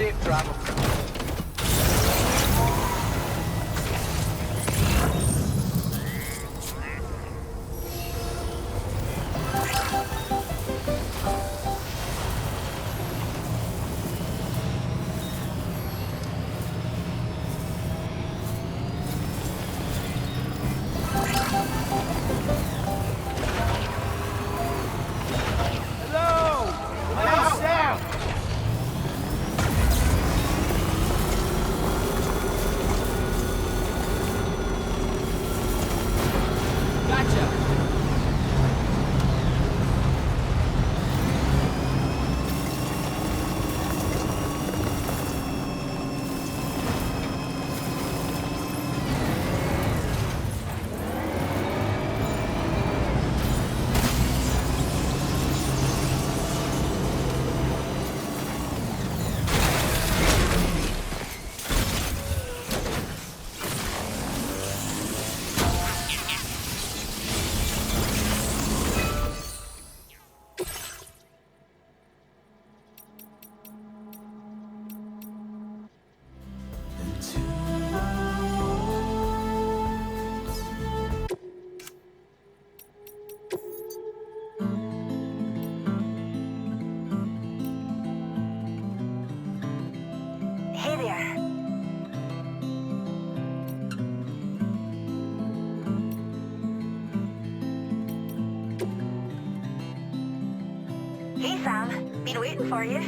Safe travel. Hello! Nice sound! Gotcha! Hey there. Hey Sam, been waiting for you.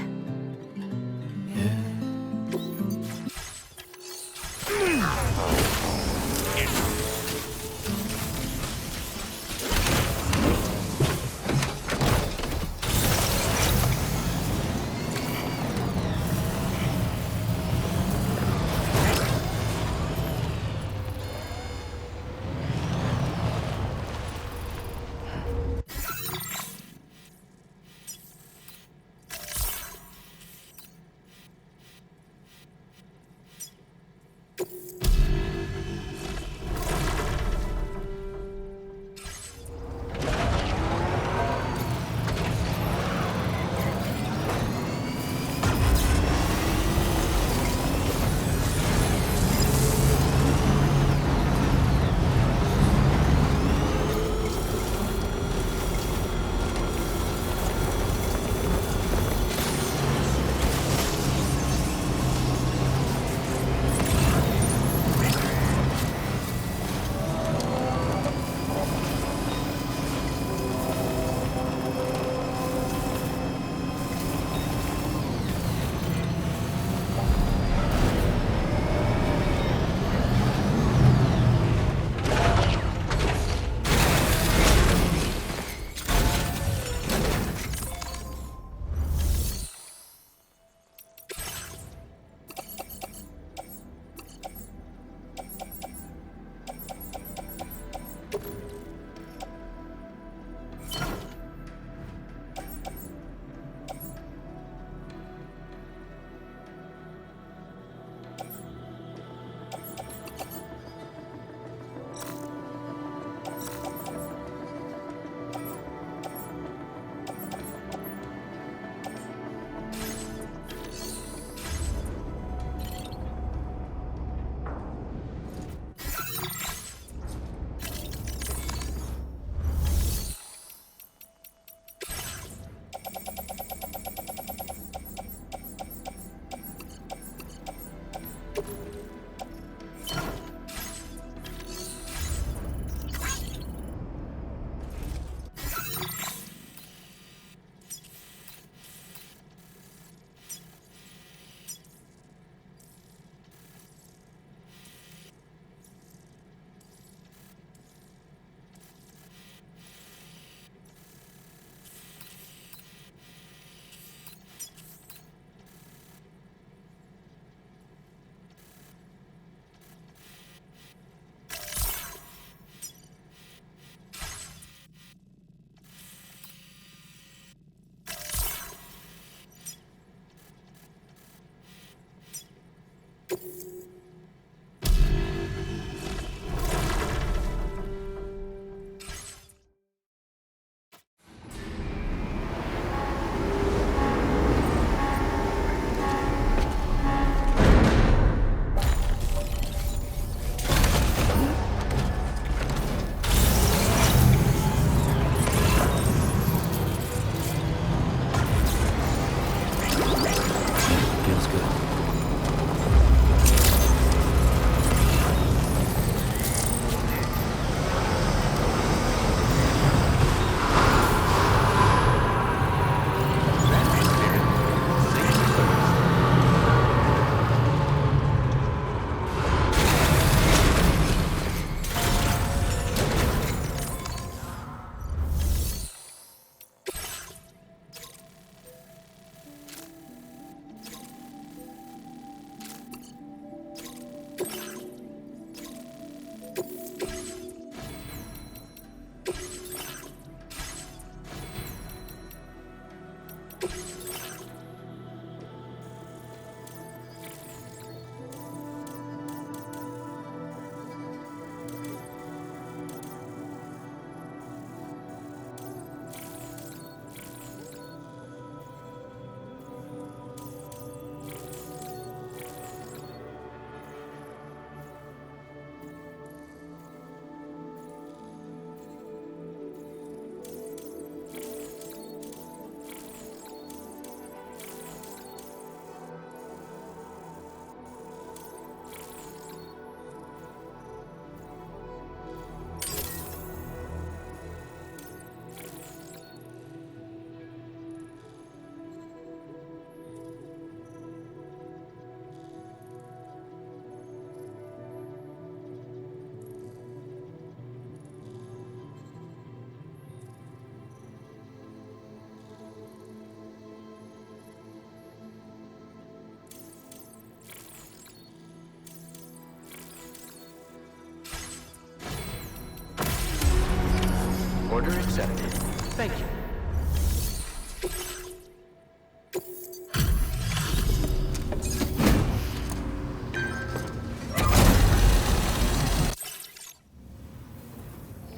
Order accepted. Thank you.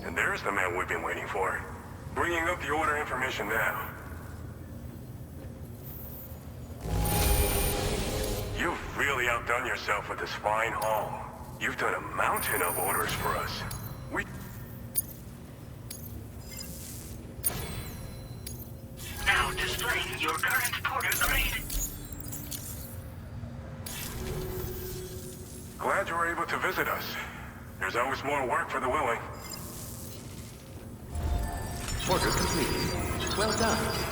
And there's the man we've been waiting for. Bringing up the order information now. You've really outdone yourself with this fine haul. You've done a mountain of orders for us. Now displaying your current porter grade. Glad you were able to visit us. There's always more work for the willing. Order completed. Well done.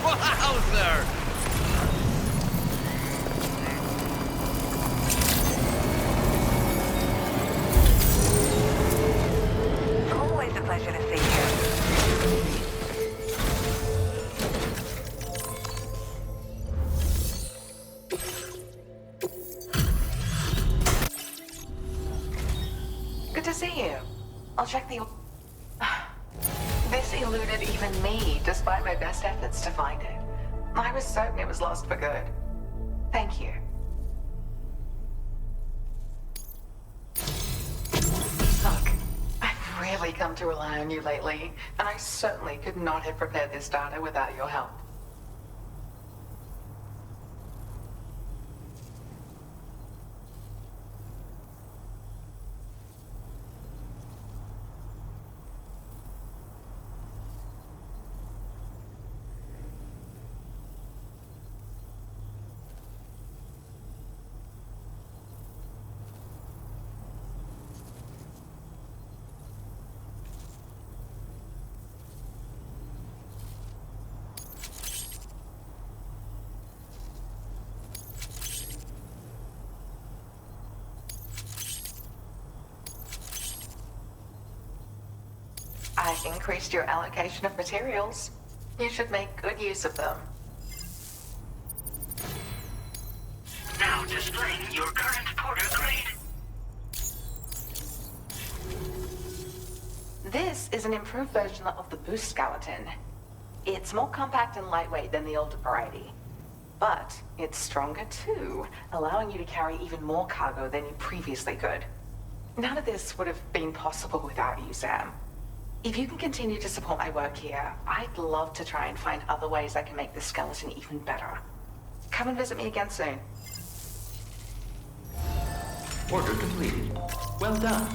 Wowzer! Always a pleasure to see you. Good to see you. I'll check the... This eluded even me, despite my best efforts to find it. I was certain it was lost for good. Thank you. Look, I've really come to rely on you lately, and I certainly could not have prepared this data without your help. I've increased your allocation of materials. You should make good use of them. Now displaying your current porter grade. This is an improved version of the boost skeleton. It's more compact and lightweight than the older variety. But it's stronger too, allowing you to carry even more cargo than you previously could. None of this would have been possible without you, Sam. If you can continue to support my work here, I'd love to try and find other ways I can make this skeleton even better. Come and visit me again soon. Order completed. Well done.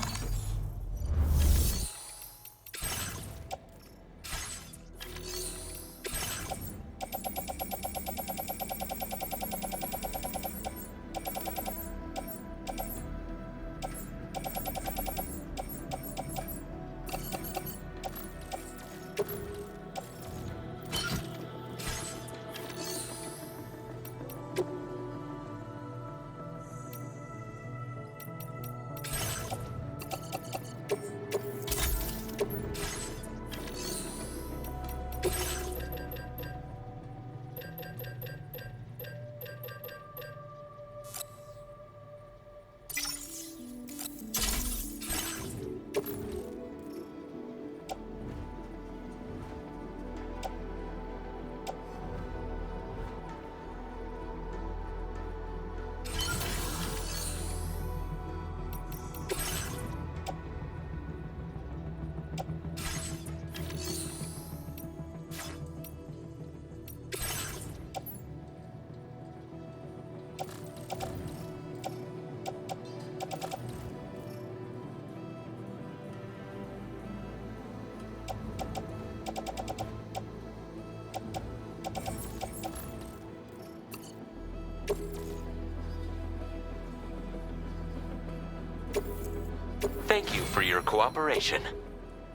Thank you for your cooperation.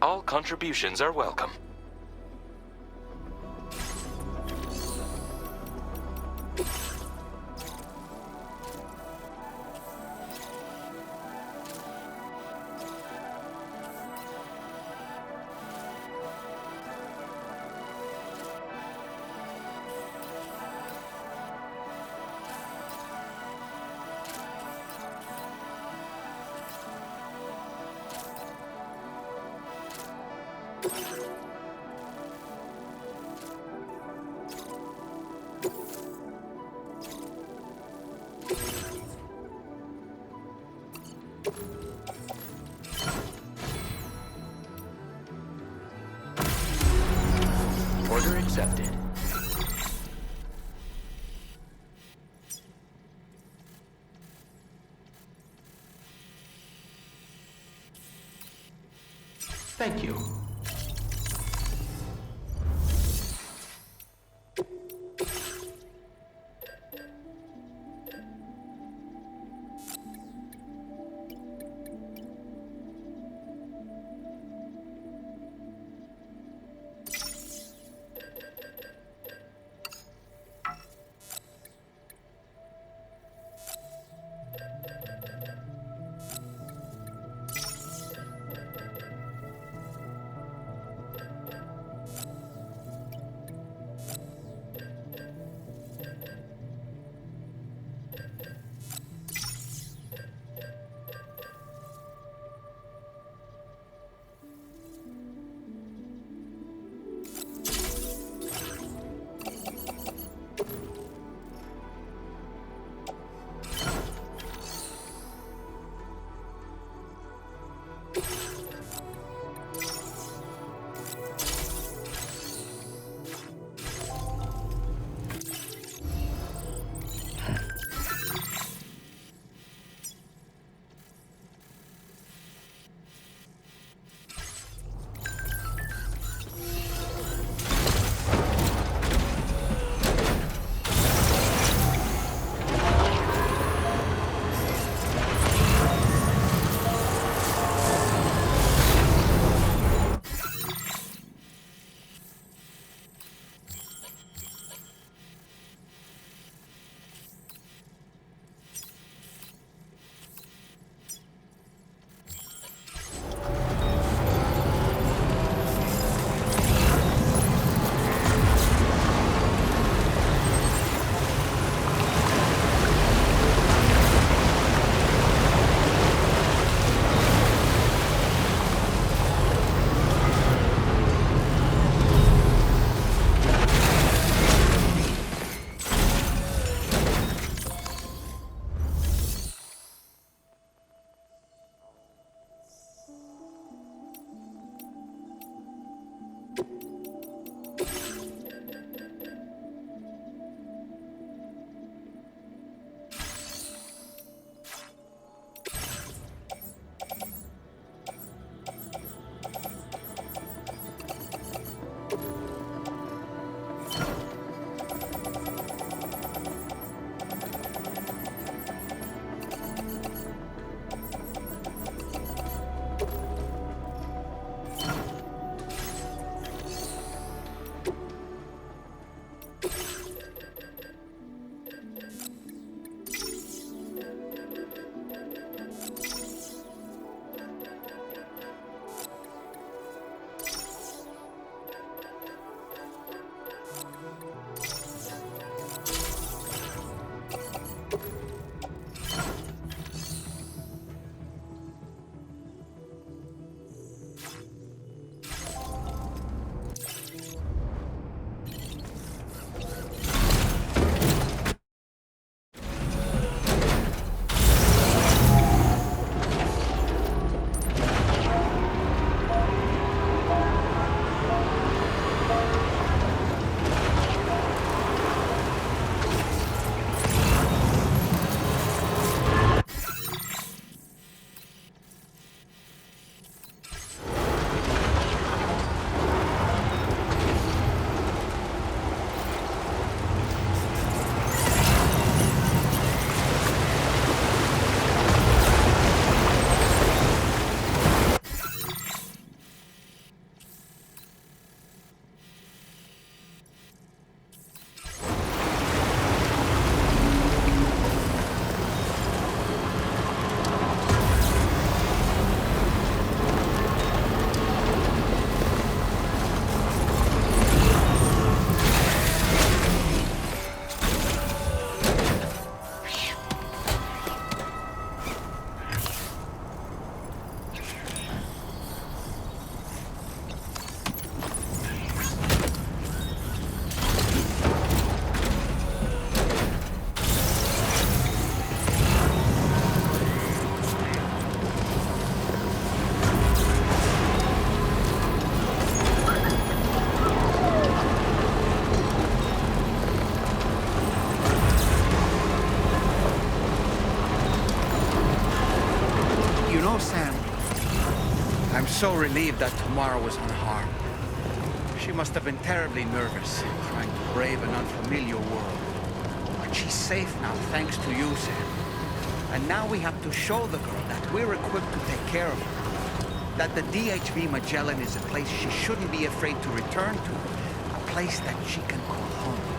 All contributions are welcome. Order accepted. Thank you. so relieved that Tamara was unharmed. She must have been terribly nervous, trying to brave an unfamiliar world. But she's safe now, thanks to you, Sam. And now we have to show the girl that we're equipped to take care of her. That the DHV Magellan is a place she shouldn't be afraid to return to. A place that she can call home.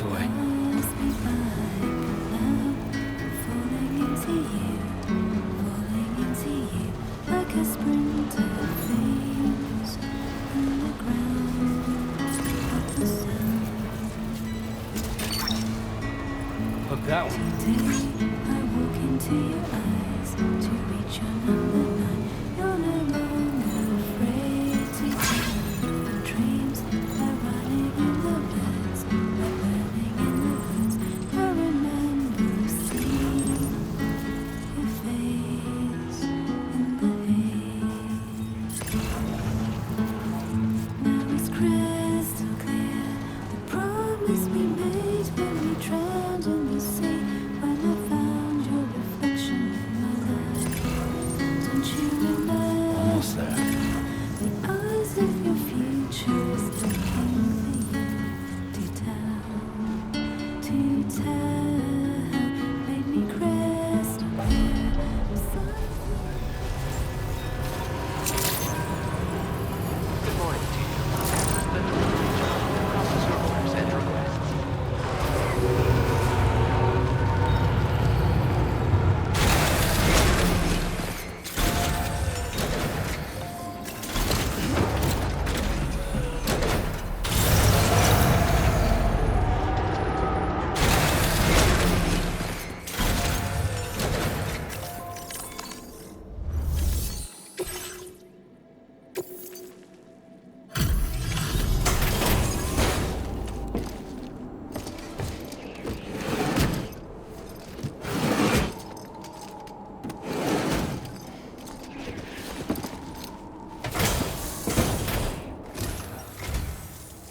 this way. Hook that one. I walk into your eyes to reach your number 9. You're no longer afraid to tell the dreams are running in the birds, are burning in the woods. I remember seeing your face in the haze. Now it's crystal clear the promise we made when we drowned in the sea. When I found your reflection in my life, don't you remember? Almost there. The eyes of your future is looking for you to tell, made me crystal clear. Good morning to you. Let me reach out to officer orders and requests.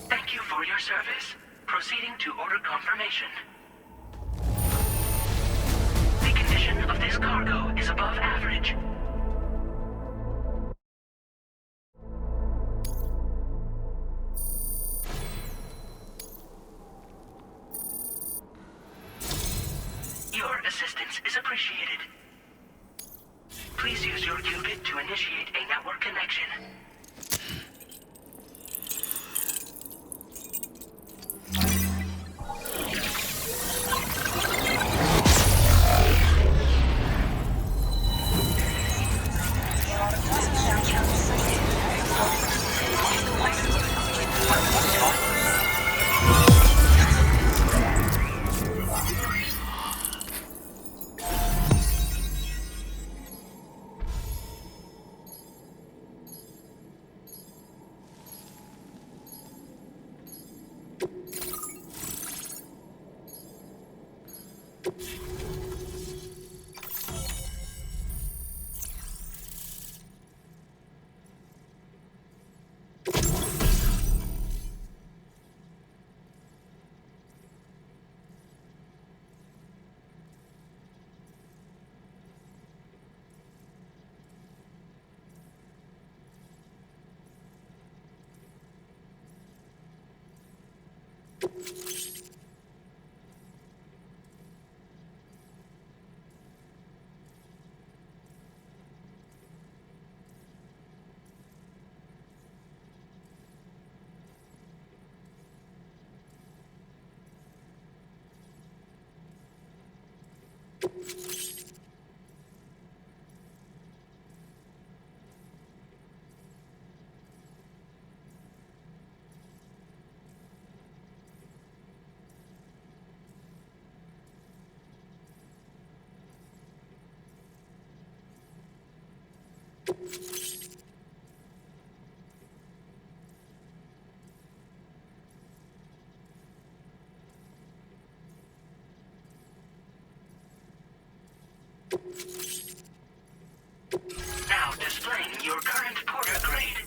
Thank you for your service. Proceeding to order confirmation. The condition of this cargo is above average. Your assistance is appreciated. Please use your qubit to initiate a network connection. Now displaying your current porter grade.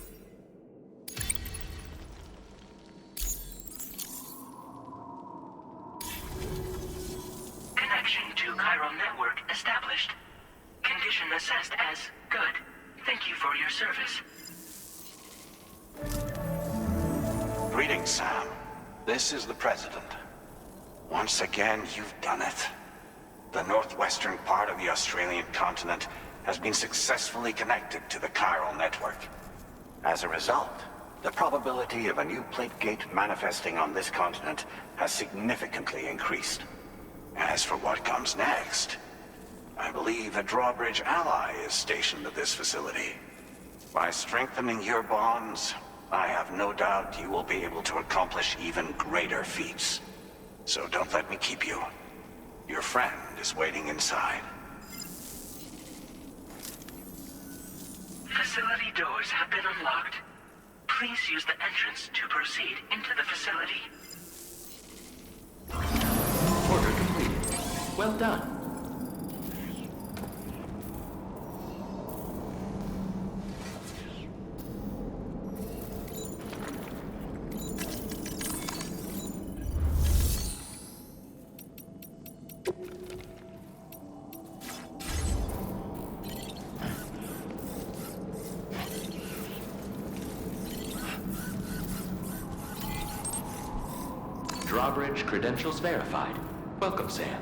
Connection to chiral network established. Condition assessed as good. Thank you for your service. Greetings, Sam. This is the President. Once again, you've done it. The northwestern part of the Australian continent has been successfully connected to the chiral network. As a result, The probability of a new plate gate manifesting on this continent has significantly increased. As for what comes next, I believe a drawbridge ally is stationed at this facility. By strengthening your bonds, I have no doubt you will be able to accomplish even greater feats. So don't let me keep you. Your friend is waiting inside. Facility doors have been unlocked. Please use the entrance to proceed into the facility. Order completed. Well done. Drawbridge credentials verified. Welcome, Sam.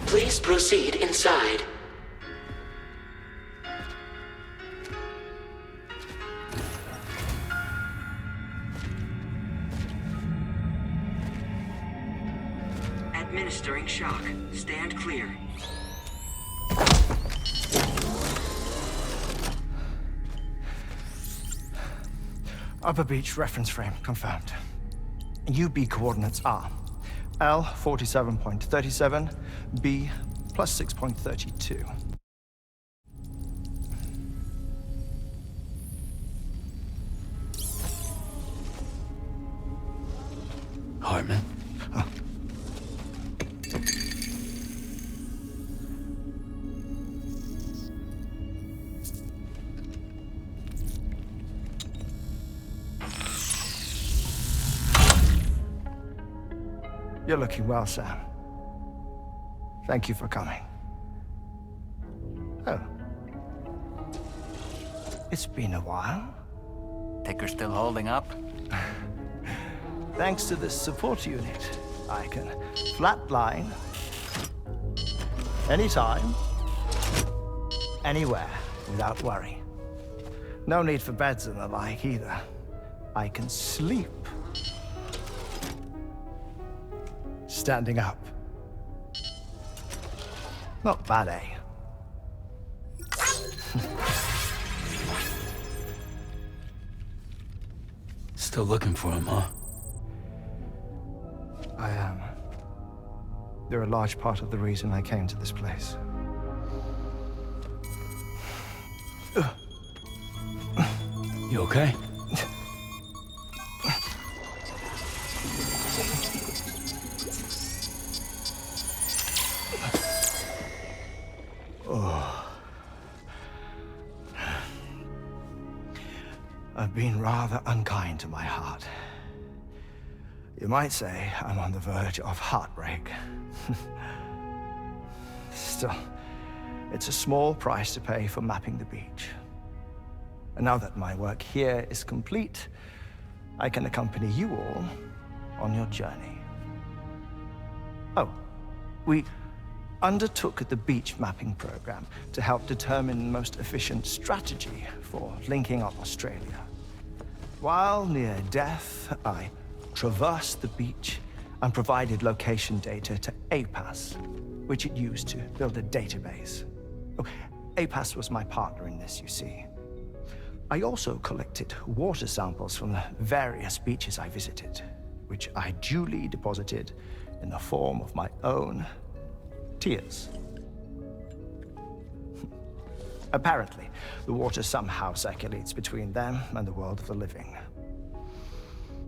Please proceed inside. Administering shock. Stand clear. Upper beach reference frame confirmed. UB coordinates are L 47.37, B plus 6.32. Hartman? You're looking well, Sam. Thank you for coming. Oh. It's been a while. Ticker's still holding up? Thanks to this support unit, I can flatline anytime, anywhere, without worry. No need for beds and the like either. I can sleep standing up. Not bad, eh? Still looking for him, huh? I am. They're a large part of the reason I came to this place. You okay? I've been rather unkind to my heart. You might say I'm on the verge of heartbreak. Still, it's a small price to pay for mapping the beach. And now that my work here is complete, I can accompany you all on your journey. Oh, we undertook the beach mapping program to help determine the most efficient strategy for linking up Australia. While near death, I traversed the beach and provided location data to APAS, which it used to build a database. Oh, APAS was my partner in this, you see. I also collected water samples from the various beaches I visited, which I duly deposited in the form of my own tears. Apparently, the water somehow circulates between them and the world of the living.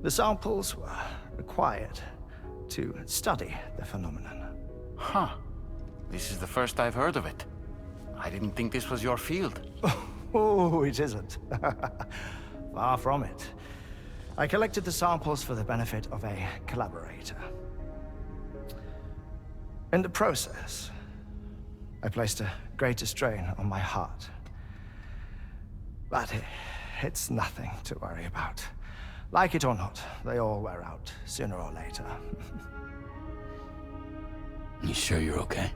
The samples were required to study the phenomenon. Huh. This is the first I've heard of it. I didn't think this was your field. Oh, it isn't. Far from it. I collected the samples for the benefit of a collaborator. In the process, I placed a greater strain on my heart. But it's nothing to worry about. Like it or not, they all wear out, sooner or later. You sure you're okay?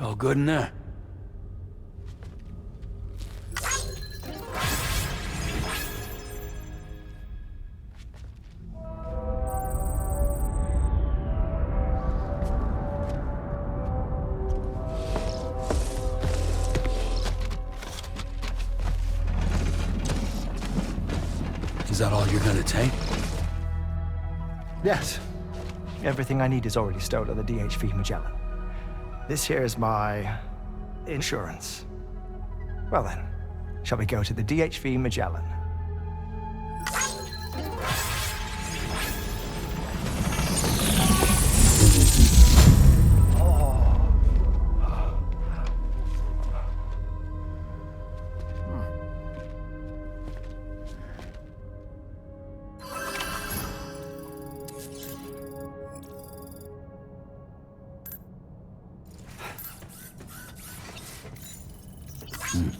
All good in there? Is that all you're gonna take? Yes. Everything I need is already stowed on the DHV Magellan. This here is my insurance. Well then, shall we go to the DHV Magellan?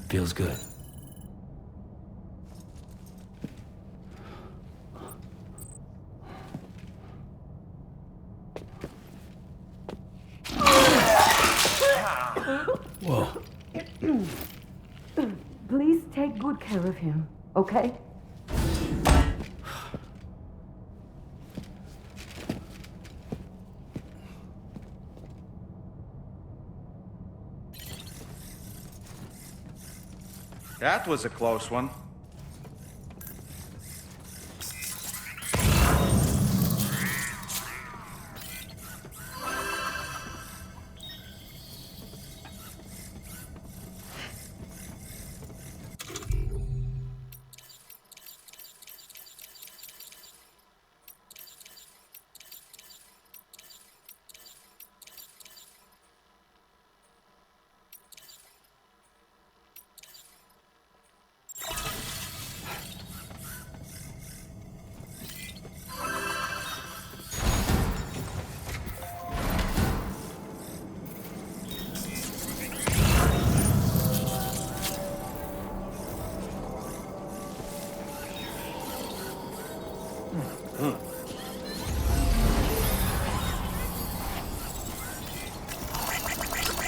Feels good. Whoa. Please take good care of him, okay? That was a close one.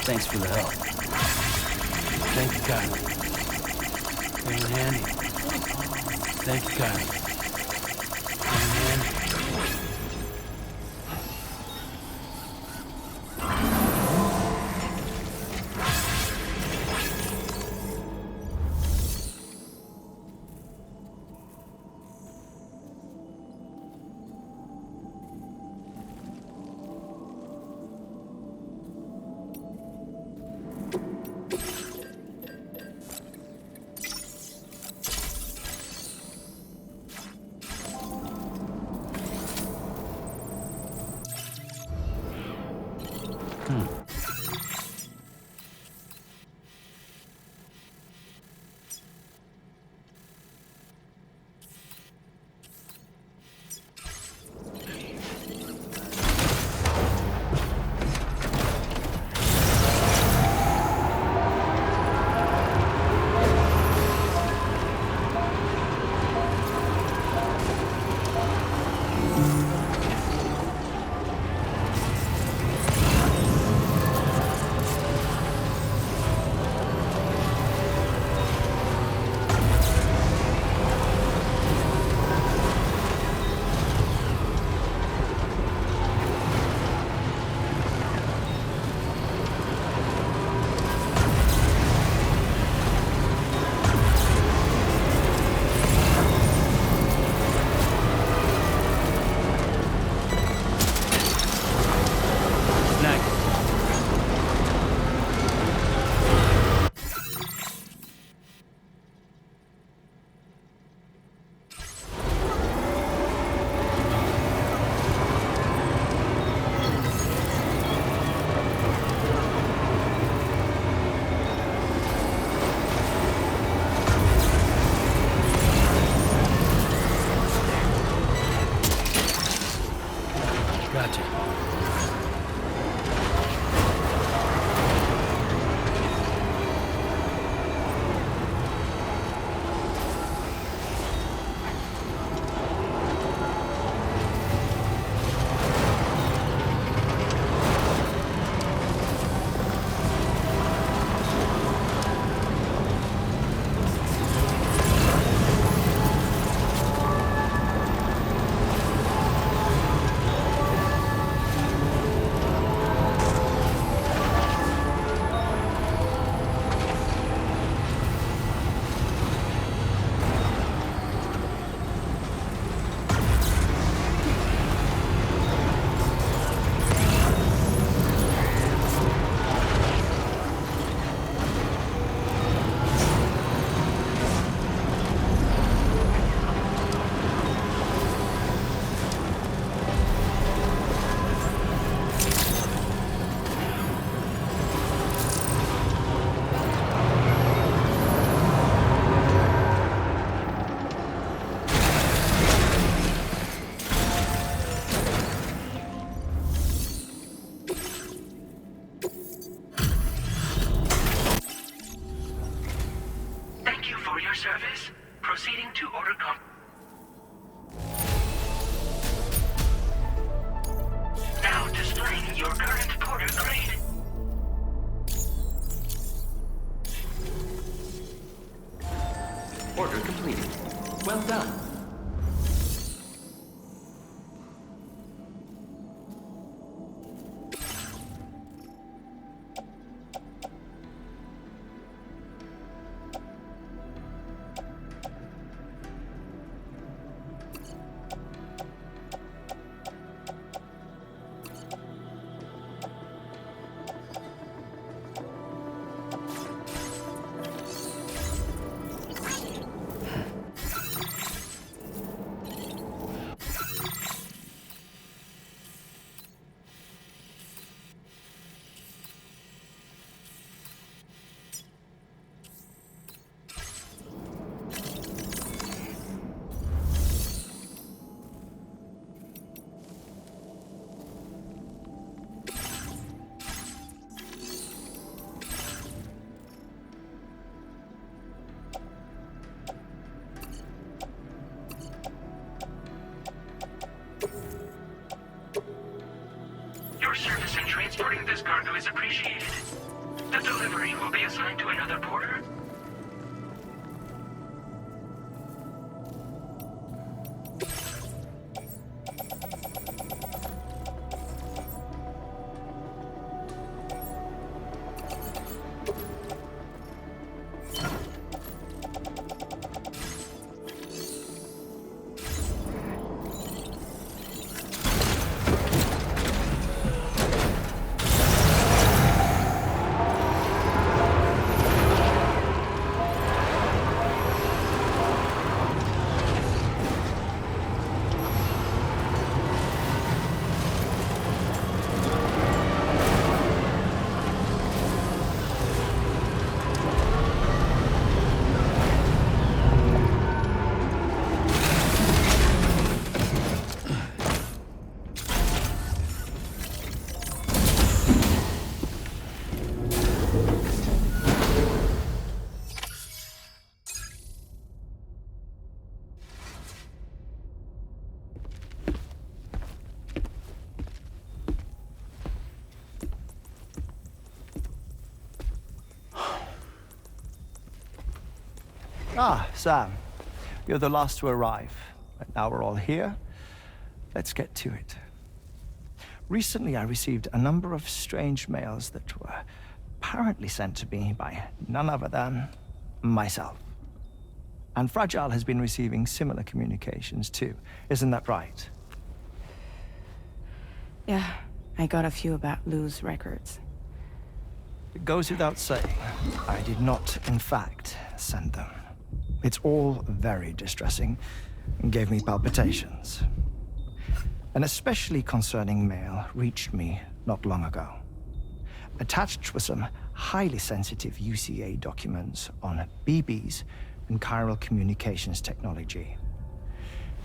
Thanks for the help. Thank you, Kylie. Came in handy. Thank you, Kylie. Came in handy. your service. Proceeding to order Now displaying your current porter grade. Order completed. Well done. Your service in transporting this cargo is appreciated. The delivery will be assigned to another porter. Ah, Sam. You're the last to arrive. But now we're all here. Let's get to it. Recently, I received a number of strange mails that were apparently sent to me by none other than myself. And Fragile has been receiving similar communications too. Isn't that right? Yeah, I got a few about Lou's records. It goes without saying, I did not, in fact, send them. It's all very distressing and gave me palpitations. An especially concerning mail reached me not long ago. Attached were some highly sensitive UCA documents on BBs and chiral communications technology,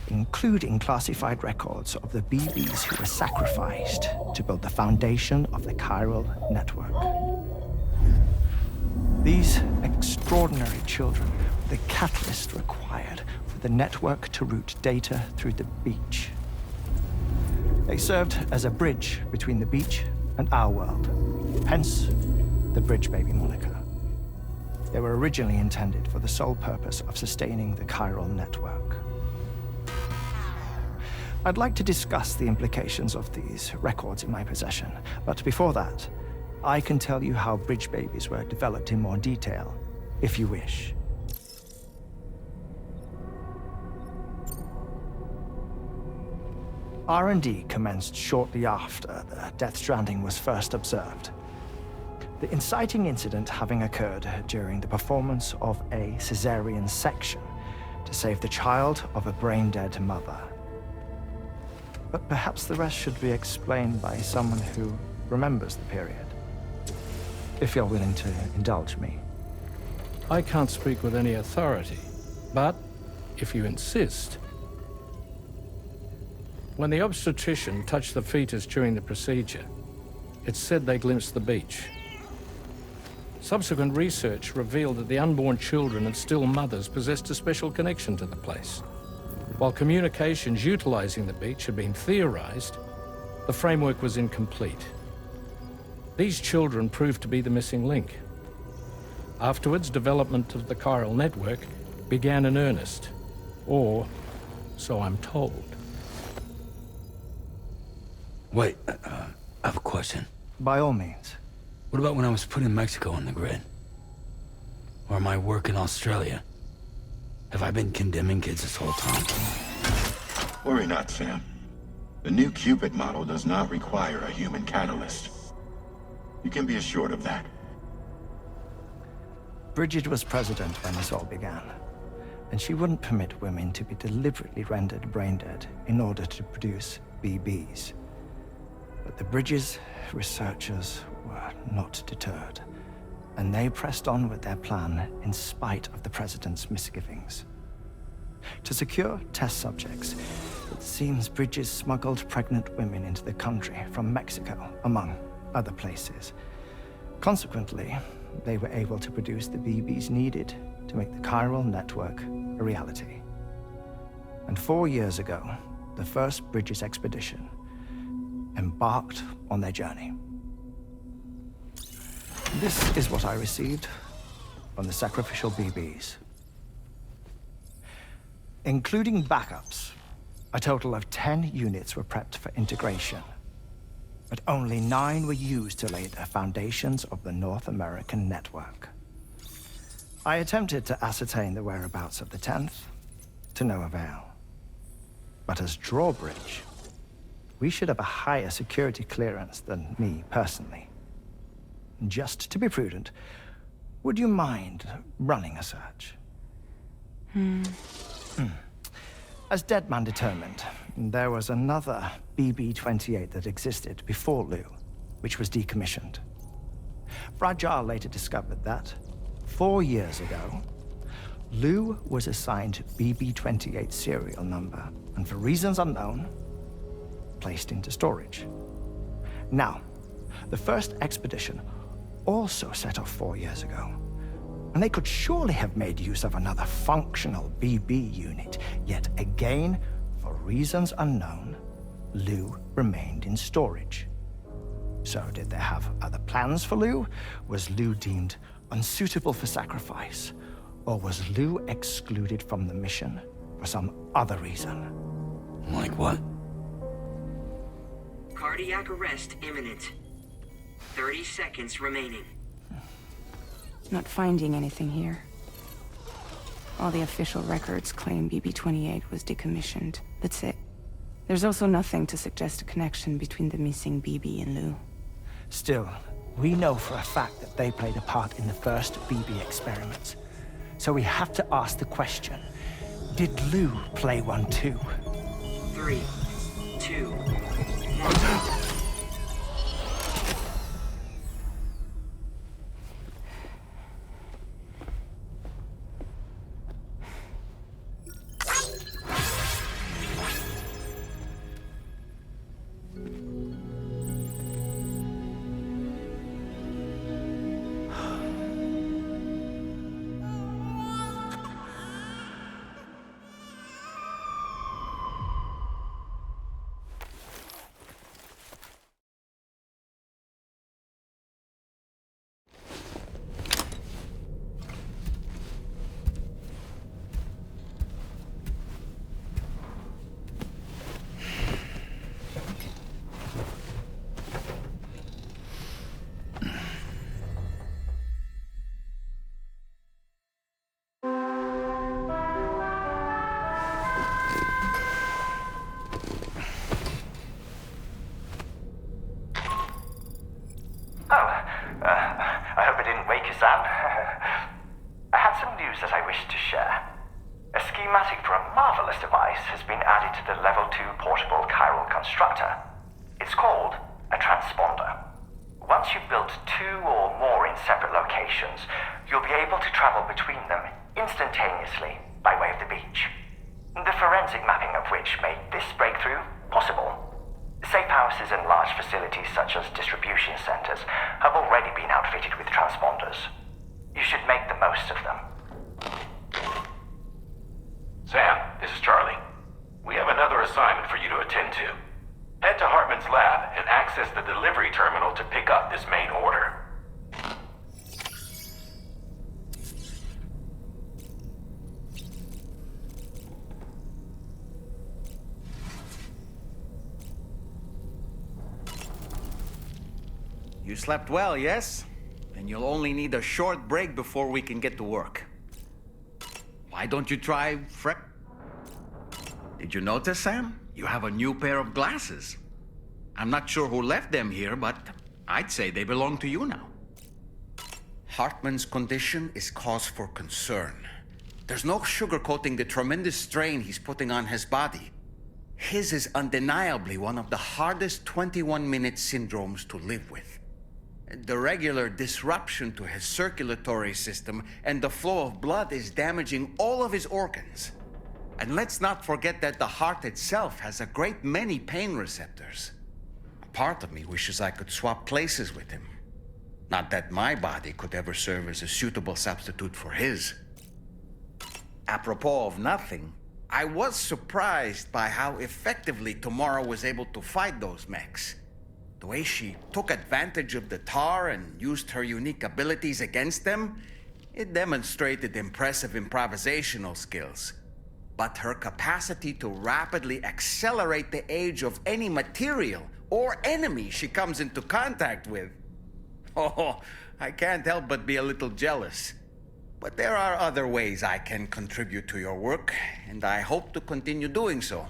including classified records of the BBs who were sacrificed to build the foundation of the chiral network. These extraordinary children were the catalyst required for the network to route data through the beach. They served as a bridge between the beach and our world, hence the Bridge Baby moniker. They were originally intended for the sole purpose of sustaining the chiral network. I'd like to discuss the implications of these records in my possession, but before that, I can tell you how Bridge Babies were developed in more detail, if you wish. R&D commenced shortly after the Death Stranding was first observed. The inciting incident having occurred during the performance of a cesarean section to save the child of a brain-dead mother. But perhaps the rest should be explained by someone who remembers the period. If you're willing to indulge me. I can't speak with any authority, but if you insist. When the obstetrician touched the fetus during the procedure, it said they glimpsed the beach. Subsequent research revealed that the unborn children and still mothers possessed a special connection to the place. While communications utilizing the beach had been theorized, the framework was incomplete. These children proved to be the missing link. Afterwards, development of the chiral network began in earnest, or so I'm told. Wait, I have a question. By all means. What about when I was put in Mexico on the grid? Or my work in Australia? Have I been condemning kids this whole time? Worry not, Sam. The new Cupid model does not require a human catalyst. You can be assured of that. Bridget was president when this all began, and she wouldn't permit women to be deliberately rendered brain dead in order to produce BBs. But the Bridges researchers were not deterred, and they pressed on with their plan in spite of the president's misgivings. To secure test subjects, it seems Bridges smuggled pregnant women into the country from Mexico, among other places. Consequently, they were able to produce the BBs needed to make the chiral network a reality. And 4 years ago, the first Bridges expedition embarked on their journey. This is what I received from the sacrificial BBs. Including backups, a total of 10 units were prepped for integration, but only 9 were used to lay the foundations of the North American network. I attempted to ascertain the whereabouts of the 10th, to no avail. But as drawbridge, we should have a higher security clearance than me personally. Just to be prudent, would you mind running a search? As Deadman determined, there was another BB-28 that existed before Lou, which was decommissioned. Fragile later discovered that, 4 years ago, Lou was assigned BB-28 serial number, and for reasons unknown, placed into storage. Now, the first expedition also set off 4 years ago, and they could surely have made use of another functional BB unit, yet again, for reasons unknown, Lou remained in storage. So did they have other plans for Lou? Was Lou deemed unsuitable for sacrifice? Or was Lou excluded from the mission for some other reason? Like what? Cardiac arrest imminent. 30 seconds remaining. Not finding anything here. All the official records claim BB-28 was decommissioned. That's it. There's also nothing to suggest a connection between the missing BB and Lou. Still, we know for a fact that they played a part in the first BB experiments. So we have to ask the question, did Lou play one too? 3, 2, 1. I hope I didn't wake you, Sam. I had some news that I wished to share. A schematic for a marvelous device has been added to the Level 2 portable chiral constructor. It's called a transponder. Once you've built 2 or more in separate locations, you'll be able to travel between them instantaneously by way of the beach. The forensic mapping of which made this breakthrough possible. Safe houses and large facilities such as distribution centers have already been outfitted with transponders. most of them. Sam, this is Charlie. We have another assignment for you to attend to. Head to Hartman's lab and access the delivery terminal to pick up this main order. You slept well, yes? Then you'll only need a short break before we can get to work. Why don't you try Did you notice, Sam? You have a new pair of glasses. I'm not sure who left them here, but I'd say they belong to you now. Hartman's condition is cause for concern. There's no sugarcoating the tremendous strain he's putting on his body. His is undeniably one of the hardest 21-minute syndromes to live with. The regular disruption to his circulatory system and the flow of blood is damaging all of his organs. And let's not forget that the heart itself has a great many pain receptors. A part of me wishes I could swap places with him. Not that my body could ever serve as a suitable substitute for his. Apropos of nothing, I was surprised by how effectively Tamara was able to fight those mechs. The way she took advantage of the tar and used her unique abilities against them, it demonstrated impressive improvisational skills. But her capacity to rapidly accelerate the age of any material or enemy she comes into contact with. Oh, I can't help but be a little jealous. But there are other ways I can contribute to your work, and I hope to continue doing so.